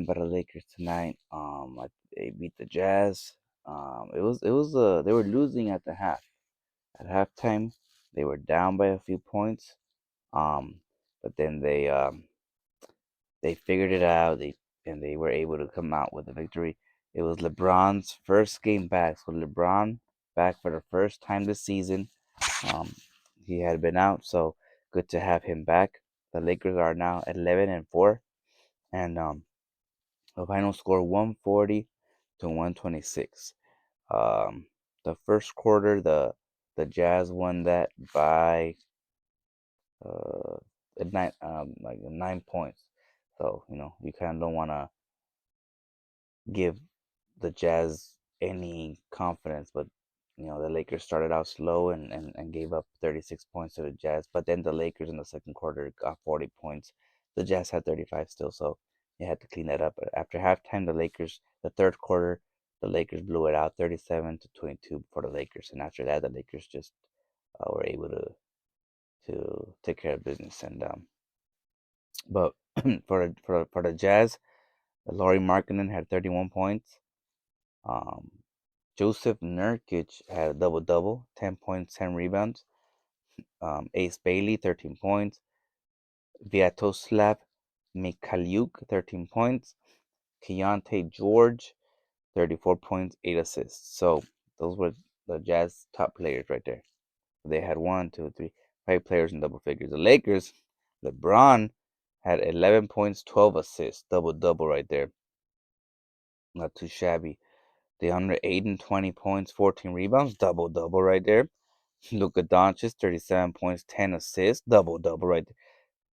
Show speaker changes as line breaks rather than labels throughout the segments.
by the Lakers tonight. They beat the Jazz. They were losing at the half. At halftime, they were down by a few points. Um, but then they figured it out. They were able to come out with a victory. It was LeBron's first game back. So LeBron back for the first time this season. Um, he had been out, so good to have him back. The Lakers are now 11-4, and the final score 140 to 126. Um, the first quarter, the Jazz won that by uh, like 9 points. So you kind of don't want to give the Jazz any confidence, but the Lakers started out slow and gave up 36 points to the Jazz. But then the Lakers in the second quarter got 40 points. The Jazz had 35 still, so they had to clean that up. But after halftime, the third quarter, the Lakers blew it out 37 to 22 for the Lakers. And after that, the Lakers just were able to take care of business. And but for the Jazz, Laurie Markkinen had 31 points. Um, Joseph Nurkic had a double double, 10 points, 10 rebounds. Ace Bailey, 13 points. Viatoslav Mikhailyuk, 13 points. Keontae George, 34 points, 8 assists. So those were the Jazz top players right there. They had 5 players in double figures. The Lakers, LeBron had 11 points, 12 assists, double double right there. Not too shabby. DeAndre Ayton, 20 points, 14 rebounds, double double right there. Luka Doncic, 37 points, 10 assists, double double right there.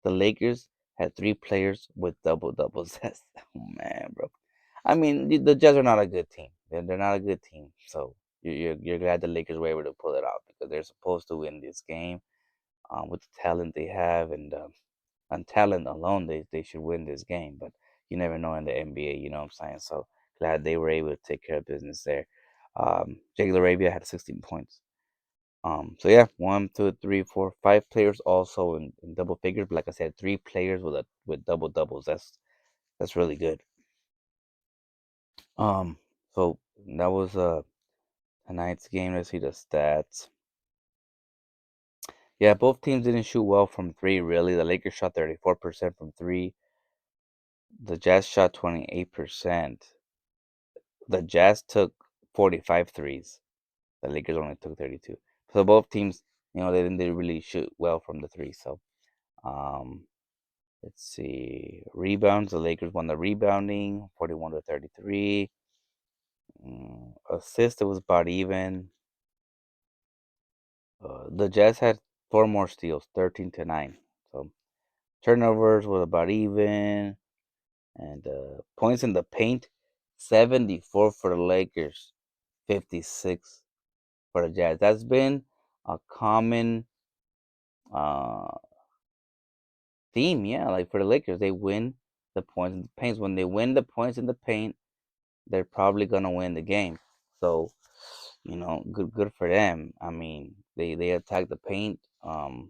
The Lakers had 3 players with double doubles. That's, oh man, bro. I mean, the Jazz are not a good team. They're not a good team. So you're glad the Lakers were able to pull it out because they're supposed to win this game with the talent they have, and on talent alone, they should win this game. But you never know in the NBA, you know what I'm saying? So glad they were able to take care of business there. Jake Arabia had 16 points. So yeah, 1, 2, 3, 4, 5 players also in double figures. But like I said, 3 players with double doubles. That's really good. Um, so that was tonight's game. Let's see the stats. Yeah, both teams didn't shoot well from three. Really, the Lakers shot 34% from three. The Jazz shot 28%. The Jazz took 45 threes. The Lakers only took 32. So both teams, they didn't really shoot well from the three. So, um, let's see. Rebounds. The Lakers won the rebounding, 41 to 33. Assists, it was about even. The Jazz had 4 more steals, 13 to 9. So turnovers was about even. And points in the paint, 74 for the Lakers, 56 for the Jazz. That's been a common uh, theme, yeah. Like for the Lakers, they win the points in the paint. When they win the points in the paint, they're probably gonna win the game. So, good for them. I mean, they attack the paint, and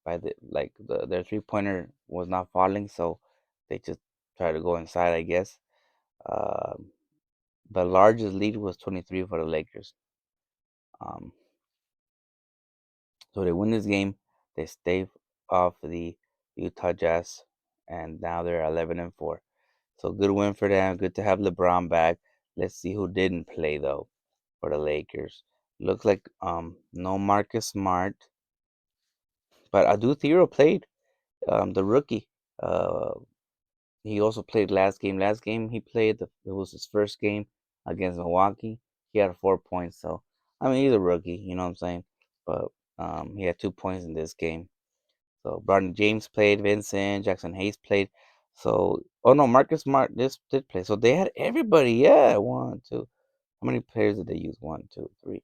by their 3-pointer was not falling, so they just try to go inside, I guess. Um, the largest lead was 23 for the Lakers. Um, so they win this game. They stave off the Utah Jazz, and now they're 11-4. So good win for them. Good to have LeBron back. Let's see who didn't play though for the Lakers. Looks like no Marcus Smart, but Adu Thero played. The rookie. Uh, he also played last game. Last game he played. It was his first game against Milwaukee. He had 4 points. So I mean he's a rookie. You know what I'm saying? But he had 2 points in this game. So Bronny James played, Vincent, Jackson Hayes played. So oh no, Marcus Smart this did play. So they had everybody. Yeah, one, two. How many players did they use? 1, 2, 3,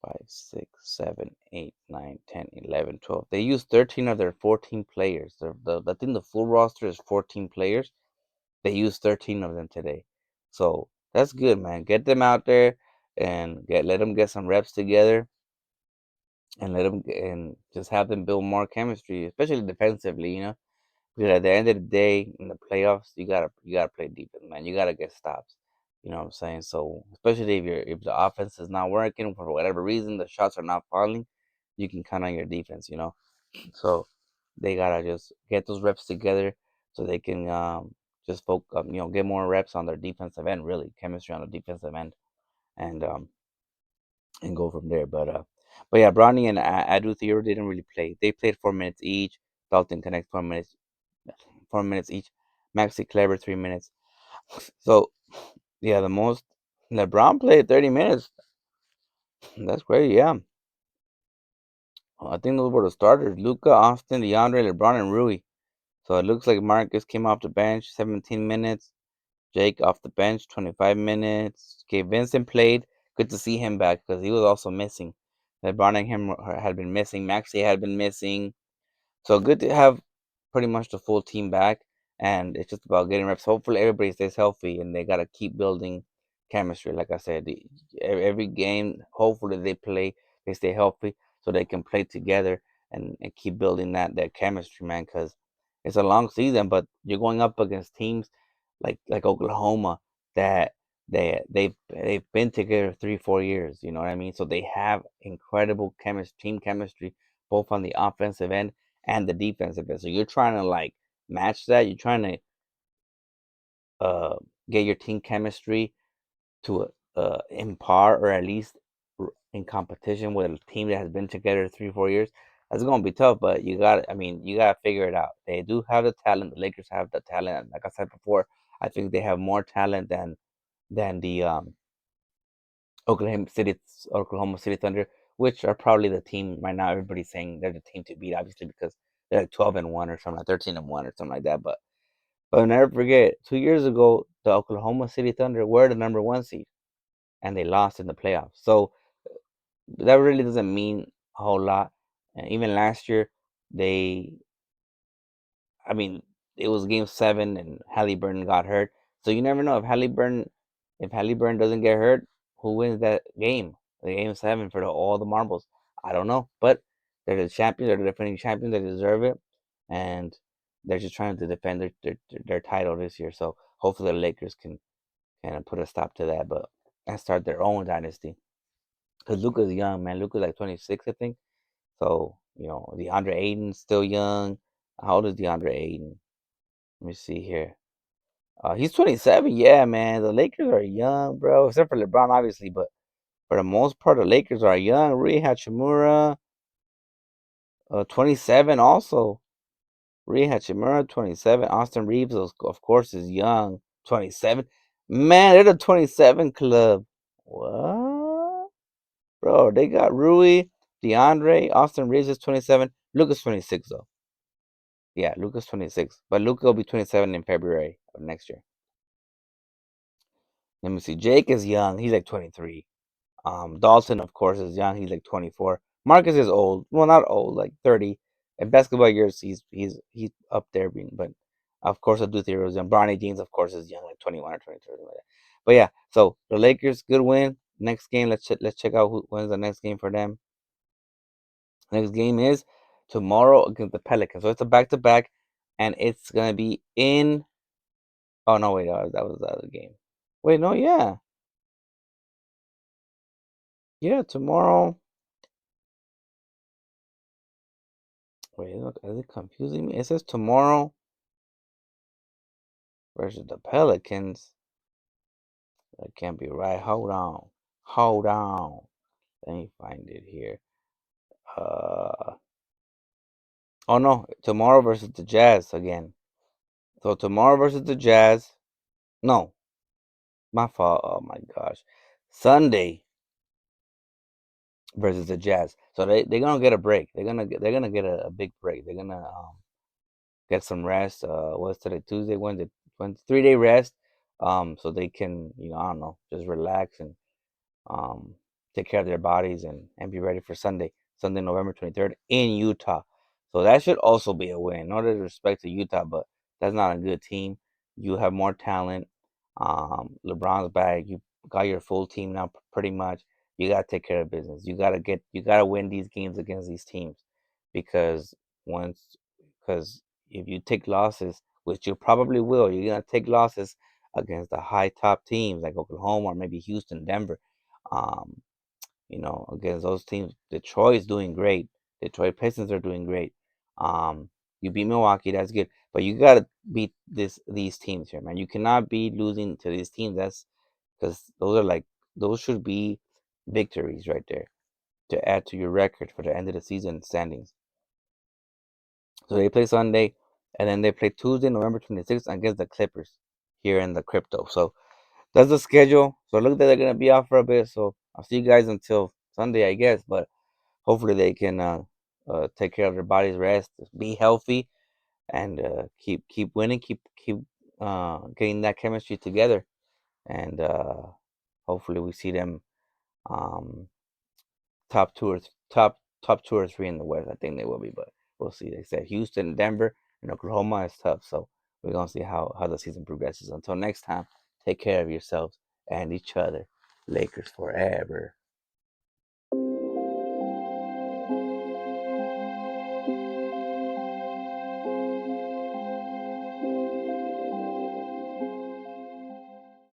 4, 5, 6, 7, 8, 9, 10, 11, 12. They used 13 of their 14 players. I think the full roster is 14 players. They used 13 of them today. So that's good, man. Get them out there and let them get some reps together and let them and just have them build more chemistry, especially defensively. Because at the end of the day, in the playoffs, you gotta play defense, man. You gotta get stops. You know what I'm saying? So especially if the offense is not working for whatever reason, the shots are not falling, you can count on your defense. So they gotta just get those reps together so they can just focus, get more reps on their defensive end, really chemistry on the defensive end, and go from there. But yeah, Bronny and Adu Theodore didn't really play. They played 4 minutes each. Dalton Connect 4 minutes, 4 minutes each. Maxi Kleber 3 minutes. So yeah, the most LeBron played 30 minutes. That's great. Yeah, I think those were the starters: Luka, Austin, DeAndre, LeBron, and Rui. So it looks like Marcus came off the bench, 17 minutes. Jake off the bench, 25 minutes. Okay, Vincent played. Good to see him back because he was also missing. LeBron and him had been missing. Maxey had been missing. So good to have pretty much the full team back, and it's just about getting reps. Hopefully, everybody stays healthy, and they gotta keep building chemistry. Like I said, every game, hopefully they stay healthy, so they can play together and keep building that chemistry, man. Because it's a long season, but you're going up against teams like Oklahoma that they've been together 3 4 years. You know what I mean? So they have incredible team chemistry, both on the offensive end and the defensive end. So you're trying to like match that. You're trying to uh, get your team chemistry to in par or at least in competition with a team that has been together 3 4 years. That's gonna be tough, but you gotta figure it out. They do have the talent. The Lakers have the talent. And like I said before, I think they have more talent than the Oklahoma City Thunder, which are probably the team right now. Everybody's saying they're the team to beat, obviously, because they're like 12-1 or something, like 13-1 or something like that. But I'll never forget, 2 years ago, the Oklahoma City Thunder were the number one seed, and they lost in the playoffs. So that really doesn't mean a whole lot. And even last year, they, I mean, it was Game 7, and Halliburton got hurt. So you never know if Halliburton doesn't get hurt, who wins that game? The Game 7 for all the marbles. I don't know, but they're the champions. They're the defending champions. They deserve it, and they're just trying to defend their title this year. So hopefully the Lakers can kind of put a stop to that, but and start their own dynasty. Because Luka's young, man. Luka's like 26, I think. So DeAndre Ayton's still young. How old is DeAndre Ayton? Let me see here. He's 27. Yeah, man. The Lakers are young, bro. Except for LeBron, obviously, but for the most part, the Lakers are young. Rui Hachimura, 27 also. Rui Hachimura, 27. Austin Reeves, of course, is young. 27. Man, they're the 27 club. What? Bro, they got Rui, DeAndre, Austin Reeves is 27. Luka's 26, though. Yeah, Luka's 26. But Luka will be 27 in February of next year. Let me see. Jake is young. He's like 23. Dalton, of course, is young. He's like 24. Marcus is old. Well, not old, like 30. In basketball years, he's up there being. But of course, I do think was young. Bronny James, of course, is young, like 21 or 22, something like that. But yeah, so the Lakers, good win. Next game, let's check out who wins the next game for them. Next game is tomorrow against the Pelicans. So it's a back to back, and it's gonna be in. Oh no, wait, that was the other game. Wait, no, yeah, yeah, tomorrow. Wait, look, is it confusing me? It says tomorrow versus the Pelicans. That can't be right. Hold on, hold on. Let me find it here. Uh, oh no, tomorrow versus the Jazz again. So tomorrow versus the Jazz. No, my fault. Oh my gosh, Sunday versus the Jazz. So they're gonna get a break. They're gonna get a big break. They're gonna get some rest. What's today? Tuesday, Wednesday, 3 day rest. So they can I don't know, just relax and um take care of their bodies and be ready for Sunday, November 23rd in Utah. So that should also be a win. No disrespect to Utah, but that's not a good team. You have more talent. LeBron's back. You got your full team now, pretty much. You gotta take care of business. You gotta win these games against these teams because once because if you take losses, which you probably will, you're gonna take losses against the high top teams like Oklahoma or maybe Houston, Denver. Um, against those teams, Detroit is doing great. Detroit Pistons are doing great. You beat Milwaukee, that's good, but you gotta beat these teams here, man. You cannot be losing to these teams. That's because those should be victories right there to add to your record for the end of the season standings. So they play Sunday, and then they play Tuesday, November 26th, against the Clippers here in the crypto. So that's the schedule. So look that they're gonna be out for a bit. So I'll see you guys until Sunday, I guess. But hopefully they can take care of their bodies, rest, be healthy, and keep winning, keep getting that chemistry together, and hopefully we see them um, top 2 or 3 in the West. I think they will be, but we'll see. They said Houston, Denver, and Oklahoma is tough, so we're gonna see how the season progresses. Until next time, take care of yourselves and each other. Lakers forever.